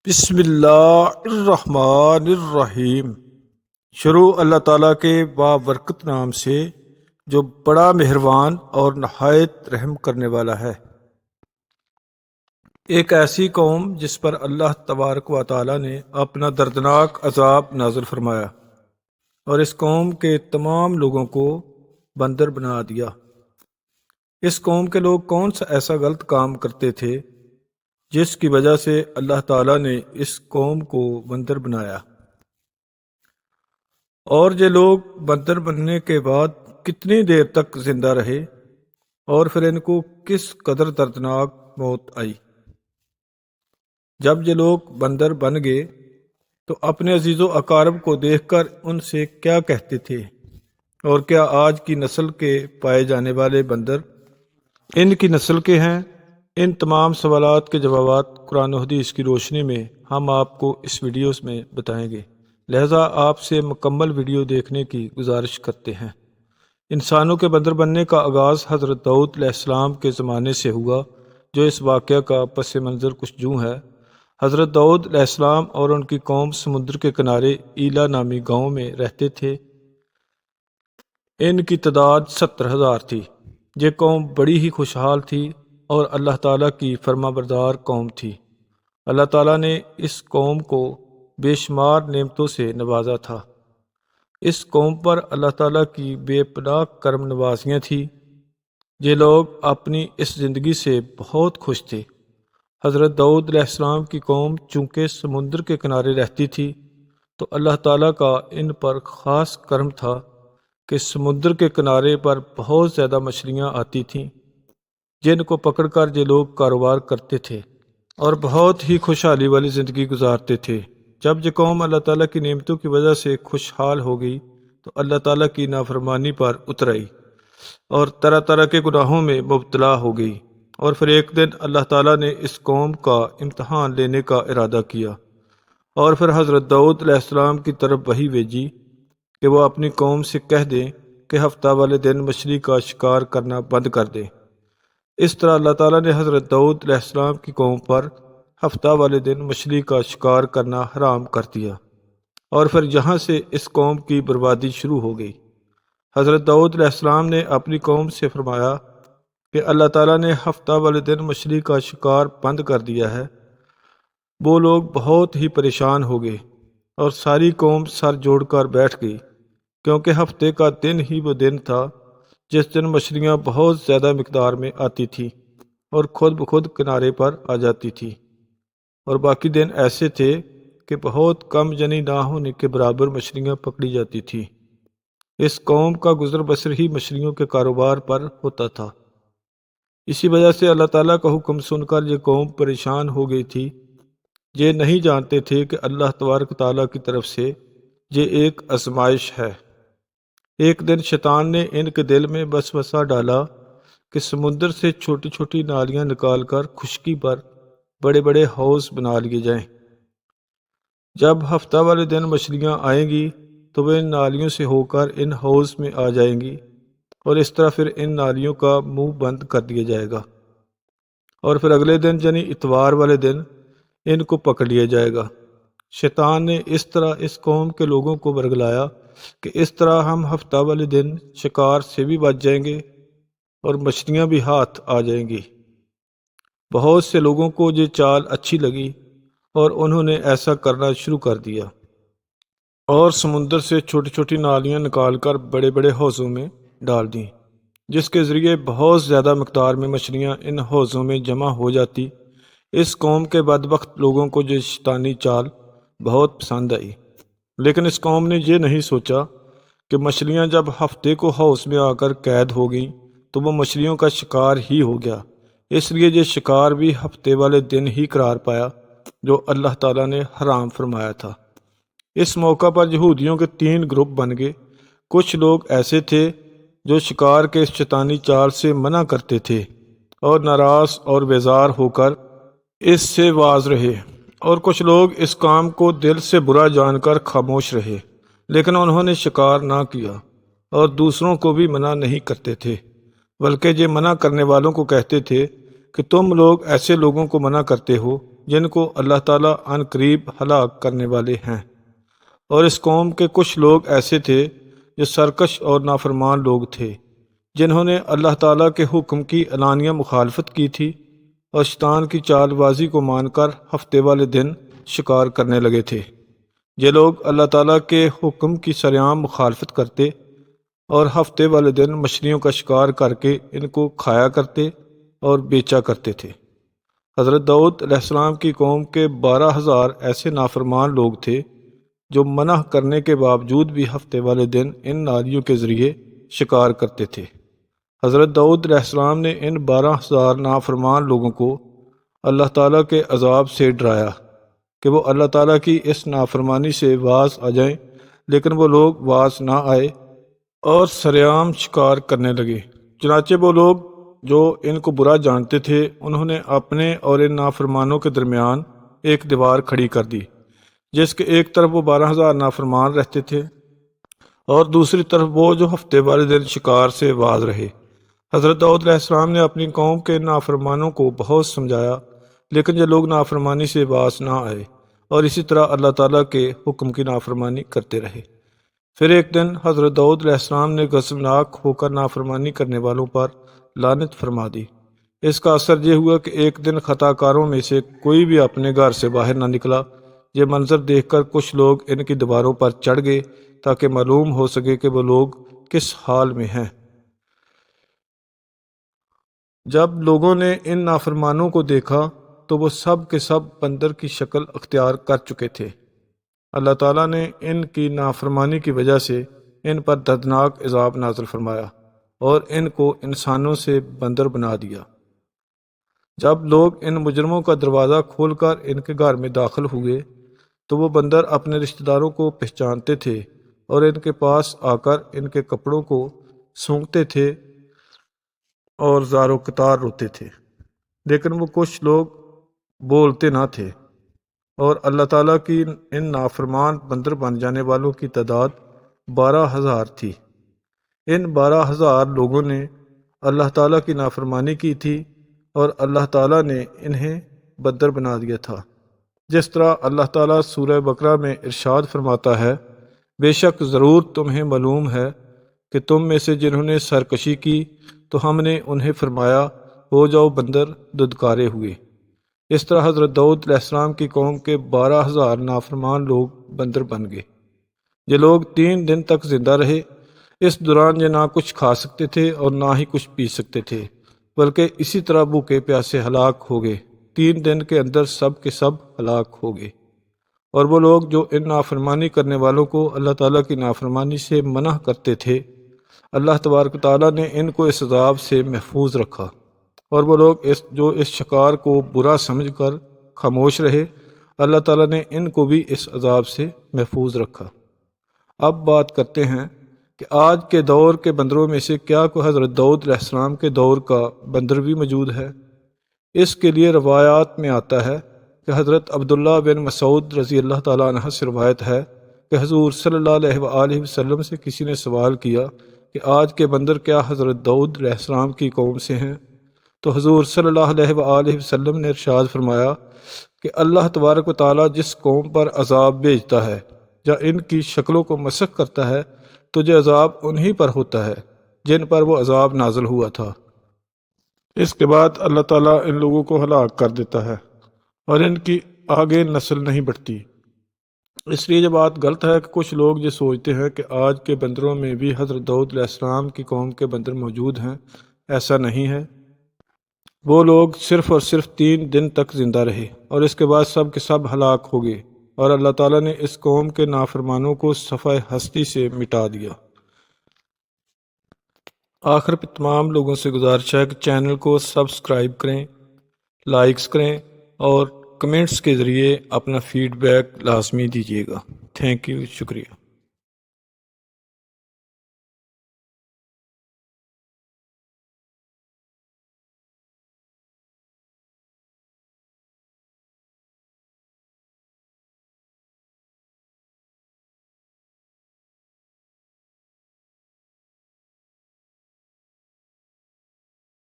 بسم اللہ الرحمن الرحیم۔ شروع اللہ تعالیٰ کے بابرکت نام سے جو بڑا مہربان اور نہایت رحم کرنے والا ہے۔ ایک ایسی قوم جس پر اللہ تبارک و تعالیٰ نے اپنا دردناک عذاب نازل فرمایا اور اس قوم کے تمام لوگوں کو بندر بنا دیا۔ اس قوم کے لوگ کون سا ایسا غلط کام کرتے تھے جس کی وجہ سے اللہ تعالیٰ نے اس قوم کو بندر بنایا؟ اور یہ لوگ بندر بننے کے بعد کتنی دیر تک زندہ رہے اور پھر ان کو کس قدر دردناک موت آئی؟ جب یہ لوگ بندر بن گئے تو اپنے عزیز و اقارب کو دیکھ کر ان سے کیا کہتے تھے؟ اور کیا آج کی نسل کے پائے جانے والے بندر ان کی نسل کے ہیں؟ ان تمام سوالات کے جوابات قرآن و حدیث کی روشنی میں ہم آپ کو اس ویڈیوز میں بتائیں گے، لہذا آپ سے مکمل ویڈیو دیکھنے کی گزارش کرتے ہیں۔ انسانوں کے بندر بننے کا آغاز حضرت داؤد علیہ السلام کے زمانے سے ہوا، جو اس واقعہ کا پس منظر کچھ یوں ہے۔ حضرت داؤد علیہ السلام اور ان کی قوم سمندر کے کنارے ایلا نامی گاؤں میں رہتے تھے۔ ان کی تعداد 70,000 تھی۔ یہ قوم بڑی ہی خوشحال تھی اور اللہ تعالیٰ کی فرما بردار قوم تھی۔ اللہ تعالیٰ نے اس قوم کو بے شمار نعمتوں سے نوازا تھا۔ اس قوم پر اللہ تعالیٰ کی بے پناہ کرم نوازیاں تھیں۔ یہ لوگ اپنی اس زندگی سے بہت خوش تھے۔ حضرت داؤد علیہ السلام کی قوم چونکہ سمندر کے کنارے رہتی تھی تو اللہ تعالیٰ کا ان پر خاص کرم تھا کہ سمندر کے کنارے پر بہت زیادہ مچھلیاں آتی تھیں، جن کو پکڑ کر یہ لوگ کاروبار کرتے تھے اور بہت ہی خوشحالی والی زندگی گزارتے تھے۔ جب یہ قوم اللہ تعالیٰ کی نعمتوں کی وجہ سے خوشحال ہو گئی تو اللہ تعالیٰ کی نافرمانی پر اتر آئی اور طرح طرح کے گناہوں میں مبتلا ہو گئی، اور پھر ایک دن اللہ تعالیٰ نے اس قوم کا امتحان لینے کا ارادہ کیا اور پھر حضرت داؤد علیہ السلام کی طرف وحی بھیجی کہ وہ اپنی قوم سے کہہ دیں کہ ہفتہ والے دن مچھلی کا شکار کرنا بند کر دیں۔ اس طرح اللہ تعالیٰ نے حضرت داؤد علیہ السلام کی قوم پر ہفتہ والے دن مچھلی کا شکار کرنا حرام کر دیا، اور پھر یہاں سے اس قوم کی بربادی شروع ہو گئی۔ حضرت داؤد علیہ السلام نے اپنی قوم سے فرمایا کہ اللہ تعالیٰ نے ہفتہ والے دن مچھلی کا شکار بند کر دیا ہے۔ وہ لوگ بہت ہی پریشان ہو گئے اور ساری قوم سر جوڑ کر بیٹھ گئی، کیونکہ ہفتے کا دن ہی وہ دن تھا جس دن مچھلیاں بہت زیادہ مقدار میں آتی تھی اور خود بخود کنارے پر آ جاتی تھی، اور باقی دن ایسے تھے کہ بہت کم یعنی نہ ہونے کے برابر مچھلیاں پکڑی جاتی تھی۔ اس قوم کا گزر بسر ہی مچھلیوں کے کاروبار پر ہوتا تھا۔ اسی وجہ سے اللہ تعالیٰ کا حکم سن کر یہ قوم پریشان ہو گئی تھی۔ یہ نہیں جانتے تھے کہ اللہ تبارک تعالیٰ کی طرف سے یہ ایک آزمائش ہے۔ ایک دن شیطان نے ان کے دل میں وسوسہ ڈالا کہ سمندر سے چھوٹی چھوٹی نالیاں نکال کر خشکی پر بڑے بڑے حوض بنا لیے جائیں۔ جب ہفتہ والے دن مچھلیاں آئیں گی تو وہ ان نالیوں سے ہو کر ان حوض میں آ جائیں گی، اور اس طرح پھر ان نالیوں کا منہ بند کر دیا جائے گا، اور پھر اگلے دن یعنی اتوار والے دن ان کو پکڑ لیا جائے گا۔ شیطان نے اس طرح اس قوم کے لوگوں کو ورگلایا کہ اس طرح ہم ہفتہ والے دن شکار سے بھی بچ جائیں گے اور مچھلیاں بھی ہاتھ آ جائیں گی۔ بہت سے لوگوں کو یہ چال اچھی لگی اور انہوں نے ایسا کرنا شروع کر دیا اور سمندر سے چھوٹی چھوٹی نالیاں نکال کر بڑے بڑے حوضوں میں ڈال دیں، جس کے ذریعے بہت زیادہ مقدار میں مچھلیاں ان حوضوں میں جمع ہو جاتی۔ اس قوم کے بدبخت لوگوں کو یہ شیطانی چال بہت پسند آئی، لیکن اس قوم نے یہ نہیں سوچا کہ مچھلیاں جب ہفتے کو حوض میں آ کر قید ہو گئیں تو وہ مچھلیوں کا شکار ہی ہو گیا، اس لیے یہ شکار بھی ہفتے والے دن ہی قرار پایا جو اللہ تعالیٰ نے حرام فرمایا تھا۔ اس موقع پر یہودیوں کے 3 گروپ بن گئے۔ کچھ لوگ ایسے تھے جو شکار کے اس شیطانی چال سے منع کرتے تھے اور ناراض اور بیزار ہو کر اس سے باز رہے، اور کچھ لوگ اس کام کو دل سے برا جان کر خاموش رہے، لیکن انہوں نے شکار نہ کیا اور دوسروں کو بھی منع نہیں کرتے تھے، بلکہ یہ منع کرنے والوں کو کہتے تھے کہ تم لوگ ایسے لوگوں کو منع کرتے ہو جن کو اللہ تعالیٰ عن قریب ہلاک کرنے والے ہیں۔ اور اس قوم کے کچھ لوگ ایسے تھے جو سرکش اور نافرمان لوگ تھے، جنہوں نے اللہ تعالیٰ کے حکم کی علانیہ مخالفت کی تھی اور شیطان کی چال بازی کو مان کر ہفتے والے دن شکار کرنے لگے تھے۔ یہ لوگ اللہ تعالیٰ کے حکم کی سرعام مخالفت کرتے اور ہفتے والے دن مچھلیوں کا شکار کر کے ان کو کھایا کرتے اور بیچا کرتے تھے۔ حضرت داؤد علیہ السلام کی قوم کے 12,000 ایسے نافرمان لوگ تھے جو منع کرنے کے باوجود بھی ہفتے والے دن ان نالیوں کے ذریعے شکار کرتے تھے۔ حضرت داؤد علیہ السلام نے ان 12,000 نافرمان لوگوں کو اللہ تعالیٰ کے عذاب سے ڈرایا کہ وہ اللہ تعالیٰ کی اس نافرمانی سے باز آ جائیں، لیکن وہ لوگ باز نہ آئے اور سرعام شکار کرنے لگے۔ چنانچہ وہ لوگ جو ان کو برا جانتے تھے انہوں نے اپنے اور ان نافرمانوں کے درمیان ایک دیوار کھڑی کر دی، جس کے ایک طرف وہ 12,000 نافرمان رہتے تھے اور دوسری طرف وہ جو ہفتے والے دن شکار سے باز رہے۔ حضرت داؤد علیہ السلام نے اپنی قوم کے نافرمانوں کو بہت سمجھایا، لیکن یہ لوگ نافرمانی سے باز نہ آئے اور اسی طرح اللہ تعالیٰ کے حکم کی نافرمانی کرتے رہے۔ پھر ایک دن حضرت داؤد علیہ السلام نے غضبناک ہو کر نافرمانی کرنے والوں پر لعنت فرما دی۔ اس کا اثر یہ ہوا کہ ایک دن خطا کاروں میں سے کوئی بھی اپنے گھر سے باہر نہ نکلا۔ یہ منظر دیکھ کر کچھ لوگ ان کی دیواروں پر چڑھ گئے تاکہ معلوم ہو سکے کہ وہ لوگ کس حال میں ہیں۔ جب لوگوں نے ان نافرمانوں کو دیکھا تو وہ سب کے سب بندر کی شکل اختیار کر چکے تھے۔ اللہ تعالیٰ نے ان کی نافرمانی کی وجہ سے ان پر دردناک عذاب نازل فرمایا اور ان کو انسانوں سے بندر بنا دیا۔ جب لوگ ان مجرموں کا دروازہ کھول کر ان کے گھر میں داخل ہوئے تو وہ بندر اپنے رشتہ داروں کو پہچانتے تھے اور ان کے پاس آ کر ان کے کپڑوں کو سونگھتے تھے اور زار و قطار روتے تھے، لیکن وہ کچھ لوگ بولتے نہ تھے۔ اور اللہ تعالیٰ کی ان نافرمان بندر بن جانے والوں کی تعداد 12,000 تھی۔ ان 12,000 لوگوں نے اللہ تعالیٰ کی نافرمانی کی تھی اور اللہ تعالیٰ نے انہیں بندر بنا دیا تھا۔ جس طرح اللہ تعالیٰ سورہ بقرہ میں ارشاد فرماتا ہے، بے شک ضرور تمہیں معلوم ہے کہ تم میں سے جنہوں نے سرکشی کی تو ہم نے انہیں فرمایا ہو جاؤ بندر ددکارے ہوئے۔ اس طرح حضرت داؤد علیہ السلام کی قوم کے 12,000 نافرمان لوگ بندر بن گئے۔ یہ لوگ 3 دن تک زندہ رہے۔ اس دوران یہ نہ کچھ کھا سکتے تھے اور نہ ہی کچھ پی سکتے تھے، بلکہ اسی طرح بھوکے پیاسے ہلاک ہو گئے۔ 3 دن کے اندر سب کے سب ہلاک ہو گئے۔ اور وہ لوگ جو ان نافرمانی کرنے والوں کو اللہ تعالیٰ کی نافرمانی سے منع کرتے تھے، اللہ تبارک و تعالیٰ نے ان کو اس عذاب سے محفوظ رکھا، اور وہ لوگ جو اس شکار کو برا سمجھ کر خاموش رہے، اللہ تعالیٰ نے ان کو بھی اس عذاب سے محفوظ رکھا۔ اب بات کرتے ہیں کہ آج کے دور کے بندروں میں سے کیا کوئی حضرت داؤد علیہ السلام کے دور کا بندر بھی موجود ہے؟ اس کے لیے روایات میں آتا ہے کہ حضرت عبداللہ بن مسعود رضی اللہ تعالیٰ عنہ سے روایت ہے کہ حضور صلی اللہ علیہ وآلہ وسلم سے کسی نے سوال کیا کہ آج کے بندر کیا حضرت داؤد علیہ السلام کی قوم سے ہیں؟ تو حضور صلی اللہ علیہ وآلہ وسلم نے ارشاد فرمایا کہ اللہ تبارک و تعالیٰ جس قوم پر عذاب بھیجتا ہے یا ان کی شکلوں کو مسخ کرتا ہے تو یہ عذاب انہی پر ہوتا ہے جن پر وہ عذاب نازل ہوا تھا۔ اس کے بعد اللہ تعالیٰ ان لوگوں کو ہلاک کر دیتا ہے اور ان کی آگے نسل نہیں بڑھتی۔ اس لیے یہ بات غلط ہے کہ کچھ لوگ یہ سوچتے ہیں کہ آج کے بندروں میں بھی حضرت داؤد علیہ السلام کی قوم کے بندر موجود ہیں۔ ایسا نہیں ہے۔ وہ لوگ صرف اور صرف 3 دن تک زندہ رہے اور اس کے بعد سب کے سب ہلاک ہو گئے، اور اللہ تعالیٰ نے اس قوم کے نافرمانوں کو صفحہ ہستی سے مٹا دیا۔ آخر پہ تمام لوگوں سے گزارش ہے کہ چینل کو سبسکرائب کریں، لائکس کریں اور کمنٹس کے ذریعے اپنا فیڈ بیک لازمی دیجیے گا۔ تھینک یو، شکریہ۔